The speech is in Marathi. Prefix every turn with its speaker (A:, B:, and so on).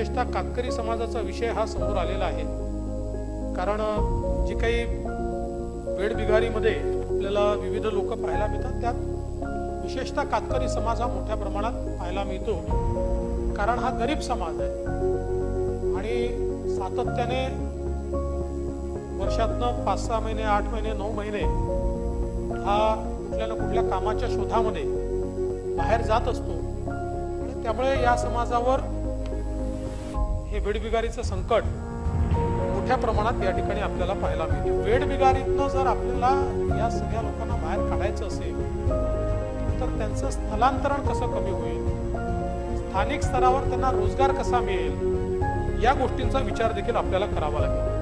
A: विशेषतः कातकरी समाजाचा विषय हा समोर आलेला आहे। कारण जी काही वेठबिगारीमध्ये आपल्याला विविध लोक पाहायला मिळतात, त्यात विशेषतः कातकरी समाज हा मोठ्या प्रमाणात पाहायला मिळतो। कारण हा गरीब समाज आहे आणि सातत्याने वर्षातनं 5-6 महिने, 8 महिने, 9 महिने हा कुठल्या ना कुठल्या कामाच्या शोधामध्ये बाहेर जात असतो आणि त्यामुळे या समाजावर हे वेठबिगारीचं संकट मोठ्या प्रमाणात या ठिकाणी आपल्याला पाहायला मिळते। वेठबिगारीतनं जर आपल्याला या सगळ्या लोकांना बाहेर काढायचं असेल तर त्यांचं स्थलांतरण कसं कमी होईल, स्थानिक स्तरावर त्यांना रोजगार कसा मिळेल, या गोष्टींचा विचार देखील आपल्याला करावा लागेल।